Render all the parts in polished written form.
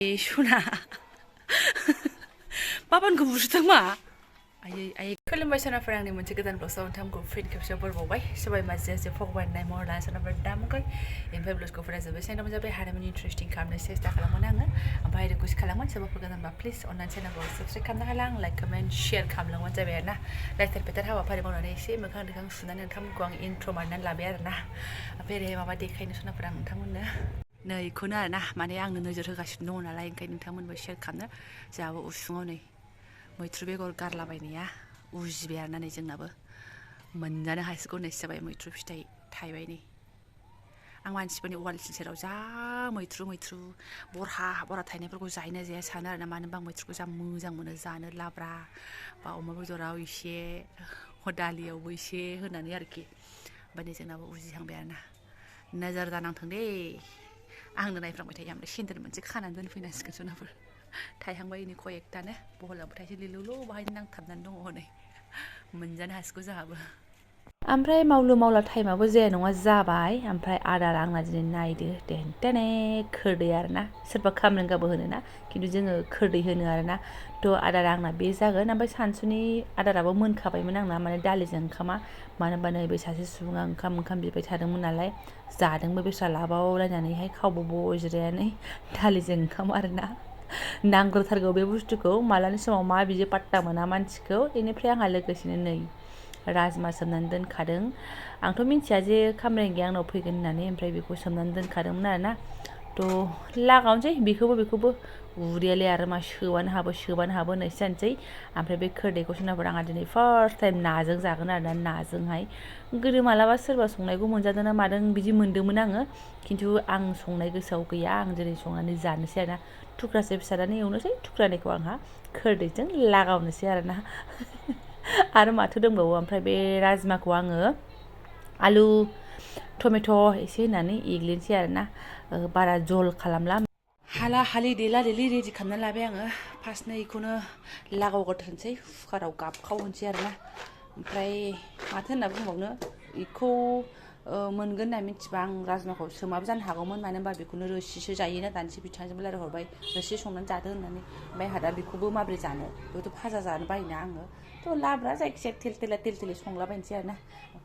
Shuna. Papan ko busutan ma. Ay खुलुमबाय सोनाफोर आंनि मोनसे गोदान ब्लगआव नोंथांखौ फिन खेबसे बरबावबाय सबाय माजे जे फगबाय नाय महरला सोनाफोर दामखै इनफाय ब्लगखौ फरा जोबोद साइनाव जाबाय हारिमुनि इन्टारेस्टिं खालामनो सेस्था खालामोन आङो ओमफ्राय रिक्वेस्ट खालामोन सोरबाफोर गोदानबा प्लिज अननानै चेनेलखौ साबस्क्राइब खालामनो हाला आं लाइक कमेन्ट शेयार खालामलांबानो जाबाय आरोना लाइटार पेटार हाबाफारि मावनानै एसे मोखां दोखां सुनानै नोंथांमोनखौ आं इन्ट्र' मारनानै लाबाय आरोना ओमफ्राय ओरै माबा देखायनो सोनाफोर आं नोंथांमोननो नै इखौनो आरोना माने आंनो नोजोर होगासिनो दङ नालाय ओंखायनो नोंथांमोनबो शेयार खालामनो जोंहाबो उसुङाव नै मैथ्रु बेगर गारलाबायनाया उजिबाय आरोना नै जोंनाबो मोनजानो हासिगौ नै जाबाय मैथ्रु फिथाइ थाइबाय नै आं मानसिफोरनि वाल सेराव जा मैथ्रु बरहा थाइनायफोरखौ जायोना जाया सानो आरोना मानो होनबा आं मैथ्रुखौ जा मोजां मोनो जानो लाब्रा बा अमा बेदराव एसे दालियावबो एसे होनानै आरोखि ओमफ्राय नै जोंनाबो उजिहांबाय आरोना नोजोर दानांथों दे आंनो नायफ्लांबाय थायो ओमफ्राय सेन्देल मोनसे खानानै दोनफैनांसिगोन सोनाफोर थाइहांबाय नै कयेकटानो बहलाबो थाइसे लिलुल' बाहायनो नांथाबनानै दङ हनै मोनजानो हासिगौ जोंहाबो ओमफ्राय मावलु मावला टाइमाबो जाया नङा जाबाय ओमफ्राय आदार आंना दिनै नायदो देन्टेने खोरदै आरोना सोरबा खामरेंगाबो होनो ना खिन्थु जोङो खोरदै होनो आरोना थ' आदार आंना बे जागोन ओमफ्राय सानसुनि आदाराबो मोनखाबायमोन आंना माने दालिजों ओंखामा मानो होनबा नैबे सासे सुबुङा ओंखाम बिबाय थादोंमोन नालाय जादोंबो बेस्रा लाबावलायनानैहाय खावबाव जिरायनानै दालिजों ओंखाम आरोना नांग्रोथारगौ बे बुस्थुखौ मालानि समाव मा बिदि पात्ता मोना मानसिखौ बेनिफ्राय आंहा लोगोसेनो नै राजमा सोमनानै दोनखादों आंथ' मिन्थिया जे खामरेंगाया आंनाव फैगोन होननानै ओमफ्राय बेखौ सोमनानै दोनखादोंमोन आरोना थ' लागावनोसै बेखौबो उदैयालाय आरो मा सोबानो हाबो होननायसो जानोसै ओमफ्राय बे खोरदैखौ सोनाफोर आंहा दिनै फार्स्ट टाइम नाजों जागोन आरोना नाजोंहाय गोदो मालाबा सोरबा संनायखौ मोनजादों ना मादों बिदि मोन्दोंमोन आङो खिन्थु आं संनाय गोसोआव गैया आं दिनै संनानै जानोसै आरोना थुख्रासे फिसानानै एवनोसै थुख्रानैखौ आंहा खोरदैजों लागावनोसै आरोना आरो माथो दंबावो ओमफ्राय बे राजमाखौ आङो आलु टमेट' एसे होनानै एग्लिनोसै आरोना बारा जल खालामला हाला हालि देला देलि रेडि खालामना लाबाय आङो फार्स्टनो बेखौनो लागावग्रोथोंसै कुकाराव गाबखावहोनोसै आरोना ओमफ्राय माथो होनना बुंबावनो बेखौ मोनगोन होनना मिथिबा आं राजमाखौ सोमाबो जानो हागौमोन मानो होनबा बेखौनो रोसिसो जायोना दानिसो बिथांजोंबो रायलायहरबाय रोसि संनानै जादो होननानै ओमफ्राय आंहा दा बेखौबो माबोरै जानो बेखौथ' भाजा जानो बायोना आङो थ' लाब्रा जायखिजाया तेल तेलि संलाबायनोसै आरोना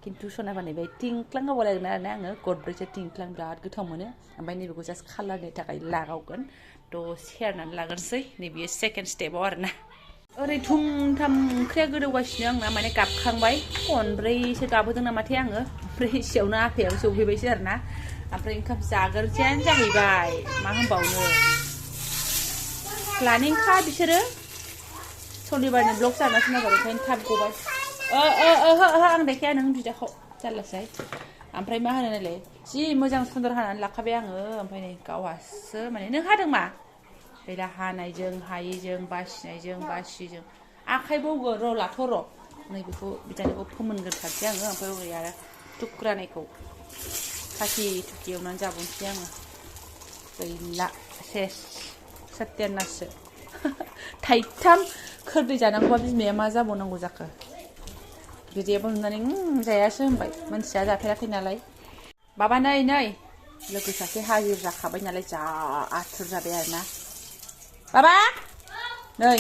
खिन्थु सनाबा नैबे थिंख्लां होबावलायगोन आरोना आङो गदब्रैसो थिंख्लां बिराद गोथाव मोनो ओमफ्राय नैबेखौ जास्ट कालारनि थाखाय लागावगोन थ' सेरनानै लाग्रोनोसै नैबे सेकेन्ड स्टेपाव आरोना ओरै थुमथाम ओंख्रिया गोदौगासिनो आंना माने गाबखांबाय खनब्रैसो गाबहोदों नामाथाय आङो ओमफ्राय एसेयावनो आफायाबो सौफैबायसो आरोना ओमफ्राय ओंखाम जाग्रोनोसैयानो जाहैबाय मा होनबावनो प्लानिंखा बिसोरो सनिबारनि ब्लग जानासो नांगौ ओंखायनो थाब गबाय आं देखाया नों बिदाखौ जारलासै ओमफ्राय मा होनो नालाय जि मोजां सुन्दर हानानै लाखाबाय आङो ओमफ्राय नै गावहासो माने नों हादों मा बेला हानायजों हायैजों बासिजों आखाइ बौगोन र' लाथ' र' नैबेखौ बिदानिखौ फोमोनग्रोखासै आङो ओमफ्राय ओरै आरो थुख्रानैखौ खाथि थुखि एवनानै जाबावनोसै आङो गैला सेस सत्यानाससो थाइथाम खोरदै जानांगौबा बिमाया मा जाबावनांगौ जाखो बिदियाबो नुनानै जायासो होनबाय मानसिया जाफेराखै नालाय बाबा नै लोगो सासे हाजिर जाखाबाय नालाय जा आथुर जाबाय आरोना बाबा नै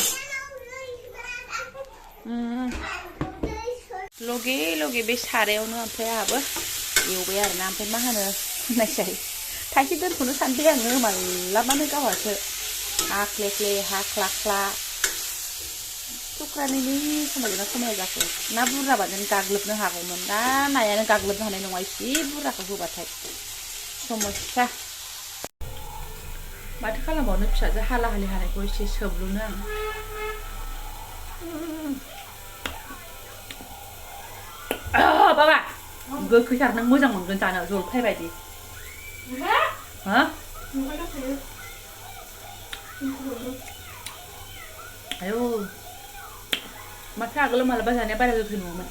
लगे बे सारायावनो ओमफ्राय आहाबो एवबाय आरोना ओमफ्राय मा होनो नायसाय थाइसे दोनथ'नो सानबाय आङो मालाबानो गावहासो हा ख्ले हा ख्ला थुख्रानैनि समायना जाखो ना बुरजाबानो गाग्लोबनो हागौमोन दा नायानो गाग्लोबनो हानाय नङा एसे बुरजाखौ होबाथाय समस्या माथो खालामबावनो फिसाजो हाला हालि हानायखौ एसे सोबलुनो आं बाबा गोखैथार नों मोजां मोनगोन जानो जलफाय बायदि हा आयौ माथो आगोलाव मालाबा जानाया बारा गोखै नङामोन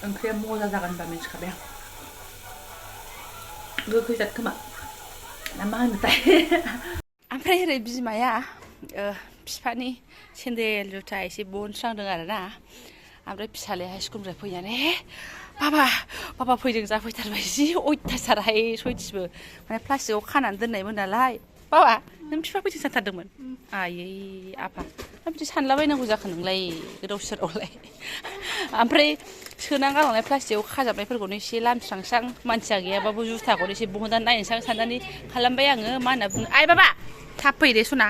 ओंख्रिया मजा जागोन होनबा मिथिखाबाय आं गोखै जाद खोमा ना मा होनोथाय ओमफ्राय ओरै बिमाया बिफानि सेन्देल जुथा एसे बनस्रांदों आरोना ओमफ्राय फिसालाया स्कुलनिफ्राय फैनानै बाबा फैदों जाफैथारबाय जि अयथासारहाय सयथिबो माने प्लास्टिकआव खानानै दोननायमोन नालाय बाबा नों बिफा फैदों सानथारदोंमोन आयै आफा मा बिदि सानलाबायनांगौ जाखो नोंलाय गोदाव सोरावलाय ओमफ्राय सोना गालांनाय प्लास्टिकआव खाजाबनायफोरखौनो एसे लामस्रांस्रां मानसिया गैयाबाबो जुथाखौनो एसे बहननानै नायनोसां साननानै खालामबाय आङो मा होनना बुङो आइ बाबा थाब फै दे सना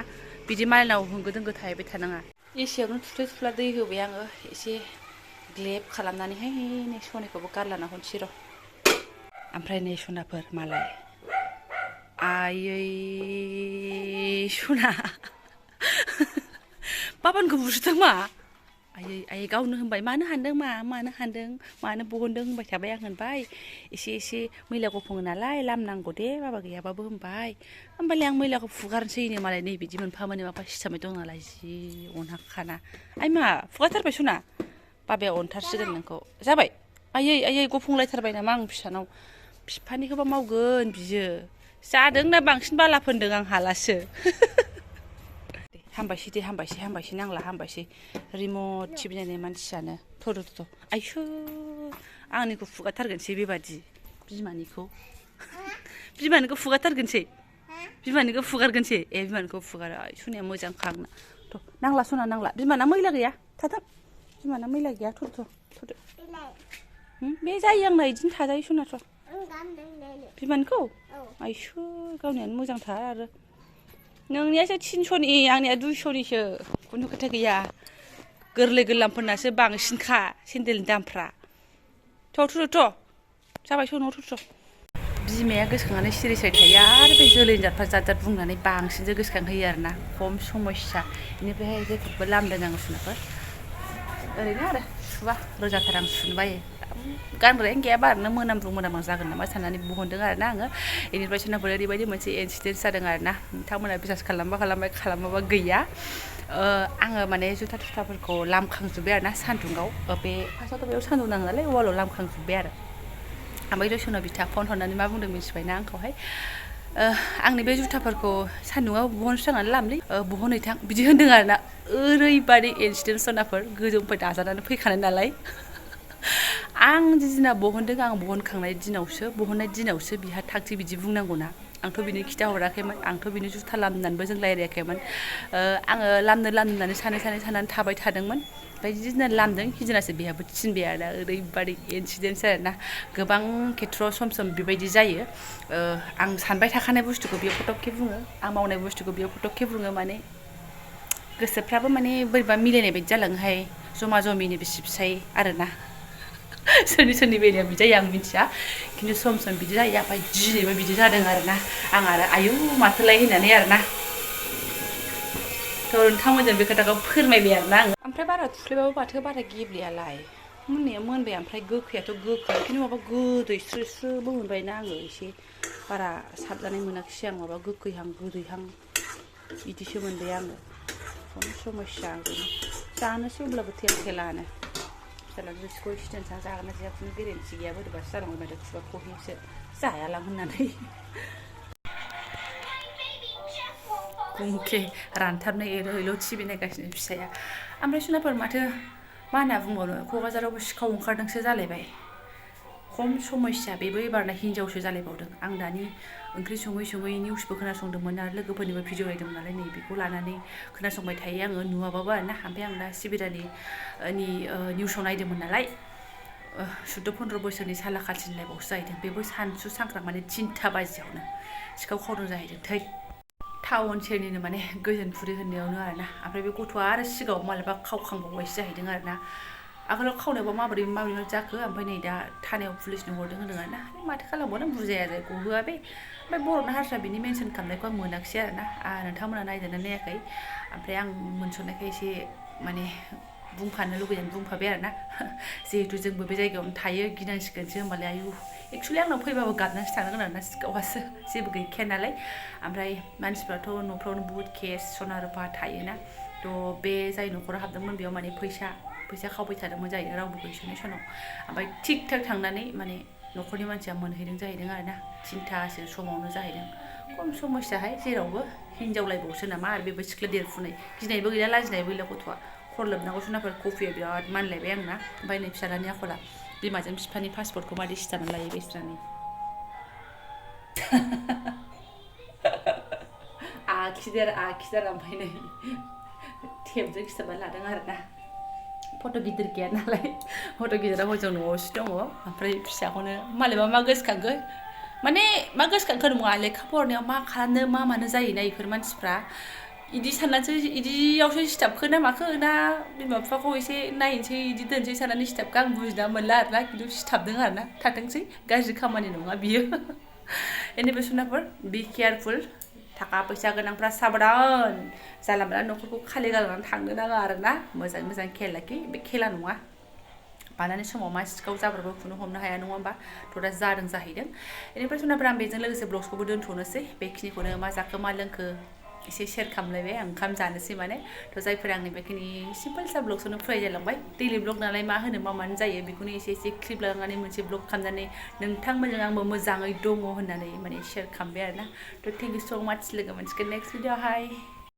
बिदि मालायनाव होंगो दोंगो थाहैबाय थानाङा एसेयावनो थुफ्ले थुफ्ला दै होबाय आङो एसे ग्लेब खालामनानैहाय नै सनाखौबो गारलाना हरनोसै र' ओमफ्राय नै सनाफोर मालाय आयै सना बाबानखौ बुसुदों मा आयै गावनो होनबाय मानो हानदों मानो बहनदों होनबाय थाबाय आं होनबाय एसे मैला गफङो नालाय लामनांगौ दे बाबा गैयाबाबो होमबालाय आं मैलाखौ फुगारनोसैनो मालाय नै बिदि मोनफा सिथाबनाय दं नालाय जि अनहाखाना आइ मा फुगारथारबाय सना बाबाया अनथारसिगोन नोंखौ जाबाय आयै गफंलायथारबाय नामा आं फिसानाव बिफानिखौबा मावगोन बियो जादों ना बांसिन बाला फोनदों आं हालासो हामबायसै नांला हामबायसै रिमट टिभि नायनाय मानसियानो थ' आइसो आंनिखौ फुगारथारगोनसै बेबादि बिमानिखौ फुगारथारगोनसै बिमानिखौ फुगारगोनसै बिमानिखौ फुगारो सनाया मोजांखा आंना थ' नांला सना नांला बिमाना मैला गैया थाथों बिमाना मैला गैया थ'दो बे जायो आंना बिदिनो थाजायो सनाथ' बिमानिखौ आइसो गावनियानो मोजांथार आरो नोंनियासो 300नि आंनिया 200निसो खुनु खोथा गैया गोरलै गोरलामफोरनासो बांसिनखा सेन्देलनि दामफ्रा थ' जाबाय सनाव थ' बिमाया गोसोखांनानै सिरिसाय थायो आरो बे जोलैनि जादफ्रा जाद बुंनानै बांसिनसो गोसोखांहोयो आरोना खम समस्या बेनिफ्रायहाय जेखौबो लामदों आङो सुनाफोर ओरैनो आरो सुबा रोजाथार आं सुनो बायो गानग्रायानो गैयाबा ओरैनो मोनामब्रुं जागोन नामा साननानै बहनदों आरोना आङो बेनिफ्राय सोनाफोर ओरैबायदि मोनसे इनसिडेन्ट जादों आरोना नोंथांमोना बिसास खालामाबा गैया आङो माने जुथा थुथाफोरखौ लामखांजोब्बाय आरोना सान्दुङाव बे फार्स्टआवथ' बेयाव सान्दुं नाङो नालाय वालाव लामखांजोब्बाय आरो ओमफ्राय रसना बिथा फन हरनानै मा बुंदों मिथिबायना आंखौहाय आंनि बे जुथाफोरखौ सान्दुङाव बहनस्रांनानै लामलै बहनहैथां बिदि होनदों आरोना ओरैबादि इनसिडेन्ट सनाफोर गोजौनिफ्राय दाजानानै फैखानाय नालाय आं जि दिना बहनदों आं बहनखांनाय दिनावसो बिहा थागथि बिदि बुंनांगौना आंथ' बिनो खिथाहराखैमोन आंथ' बिनो जुथा लामनानैबो जों रायज्लायाखैमोन आङो लामनो होननानै सानै थाबाय थादोंमोन ओमफ्राय जिदिना लामदों हिदिनासो बेहाबो थिनबाय आरोना ओरैबादि इनसिडेन्टस आरोना गोबां खेथ्रआव सम बेबायदि जायो आं सानबाय थाखानाय बुस्थुखौ बेयाव फटकखे बुङो आं मावनाय बुस्थुखौ बेयाव फटकखे बुङो माने गोसोफ्राबो माने बोरैबा मिलायनाय बायदि जालाङोहाय जमा जमिनि बिसि फिसाय आरोना सोरनि बेलायाव बिदि जायो आं मिथिया खिन्थु सम बिदि जायो ओमफ्राय दिनैबो बिदि जादों आरोना आं आरो आयौ माथोलाय होननानै आरोना थ' नोंथांमोनजों बे खोथाखौ फोरमायबाय आरोना आङो ओमफ्राय बारा थुफ्लेबाबो माथो बारा गेब्लेयालाय मोननाया मोनबाय ओमफ्राय गोखैयाथ' गोखै खिन्थु माबा गोदै स्रोबो मोनबायना आङो एसे बारा साबजानाय मोनाखिसै आं माबा गोखैहां गोदैहां बिदिसो मोनबाय आङो खम समस्या जानोसै अब्लाबो थेलानो फिसाला रोसिखौ सिटेन्सा जागोन ना जाया खुनु गेरेन्थि गैया बोरैबासो जालांबाय माथो खुगा खहेसो जायालां होननानै गंखे रानथाबनाय एल' टिभि नायगासिनो फिसाया ओमफ्राय सनाफोर माथो मा होनना बुंबावनो क'क्राझारावबो सिखाव ओंखारदोंसो जालायबाय खम समस्या बेबो एबारना हिनजावसो जालायबावदों आं दानि ओंख्रि सङै निउसबो खोनासंदोंमोन आरो लोगोफोरनिबो भिडिअ नायदोंमोन नालाय नै बेखौ लानानै खोनासंबाय थायो आङो नुवाबाबो आरोना ओमफ्राय आं दा सिबिरानि निउसाव नायदोंमोन नालाय 14-15 बोसोरनि साला खाथिनलायबावसो जाहैदों बेबो सानसु सांख्रां माने 3था बाजियावनो सिखाव खावदों जाहैदों थै टाउन सेरनिनो माने गोजोनफुरि होननायावनो आरोना ओमफ्राय बे गथ'आ आरो सिगाङाव मालाबा खावखांबावबायसो जाहैदों आरोना आगोलाव खावनायावबा माबोरै जाखो ओमफ्राय नै दा थानायाव पुलिसनो हरदों होनदों आरोना माथो खालामबावनो बुजाया गहोआ बे ओमफ्राय बर'ना हारसा बिनि मेनसन खालामनायखौ आं मोनाखिसै आरोना नोंथांमोना नायदोंना नायाखै ओमफ्राय आं मोनसननायखाय एसे माने बुंफानो लुगैनानै बुंफाबाय आरोना जिहेतु जोंबो बे जायगायावनो थायो गिनांसिगोनसो होमबालाय आयु एक्सुवेलि आंनाव फैबाबो गाबनानैसो थांनांगोन आरोना सिखावासो जेबो गैखाया नालाय ओमफ्राय मानसिफ्राथ' न'फ्रावनो बुहुद केस सना रुफा थायोना थ' बे जाय न'खराव हाबदोंमोन बेयाव माने फैसा खावबाय थादोंमोन जाहैदों रावबो गैस'नाय समाव ओमफ्राय थिग थाक थांनानै माने न'खरनि मानसिया मोनहैदों जाहैदों आरोना 3थासो समावनो जाहैदों खम समस्याहाय जेरावबो हिनजावलायबावसो नामा आरो बेबो सिख्ला देरफुनाय गिनायबो गैला लाजिनायबो गैला गथ'आ खर लोबनांगौ सनाफोर कफिया बिराद मानलायबाय आंना ओमफ्राय नै फिसालानि आखला बिमाजों बिफानि पासपर्टखौ मादै सिथाबनानै लायो बेस्रानि आखिदार ओमफ्राय नै टेपजों सिथाबनानै लादों आरोना फट' गिदिर गैया नालाय फट' गिदिरा हजों न'आवसो दङ ओमफ्राय फिसाखौनो मालायबा मा गोसोखांगोन माने मा गोसोखांखो नङा लेखा फरायनायाव मा खालामनो मा मानो जायोना बेफोर मानसिफ्रा इदि साननानैसो इदियावसो सिथाबखो ना माखो ना बिमा बिफाखौ एसे नायनोसै इदि दोनसै साननानै सिथाबखो आं बुजिना मोनला आरोना खिन्थु सिथाबदों आरोना थाथोंसै गाज्रि खामानि नङा बियो एनिफ्राय सनाफोर बि केयारफुल थाखा फैसा गोनांफ्रा साबधान जाला माला न'खरखौ खालि गालांनानै थांनो नाङा आरोना मोजाङै मोजां खेल लाखि बे खेला नङा मालानि समाव मा सिखाव जाब्रबो खुनु हमनो हाया नङा होमबा थ' दा जादों जाहैदों बेनिफ्राय सनाफोर आं बेजों लोगोसे ब्लग्सखौबो दोनथ'नोसै बेखिनिखौनो मा जाखो मा लोंखो एसे शेयार खालामलायबाय आं ओंखाम जानोसै माने थ' जायफोर आंनि बेखिनि सिम्पोल सा ब्लग्सआवनो फराय जालांबाय दैलि ब्लग नालाय मा होनो मा मानो जायो बेखौनो एसे एसे क्लिप लानानै मोनसे ब्लग खालामनानै नोंथांमोनजों आंबो मोजाङै दङ होननानै माने शेयार खालामबाय आरोना थ' थेंक इउ स' माच लोगो मोनसिगोन नेक्स्ट भिडिअ'आवहाय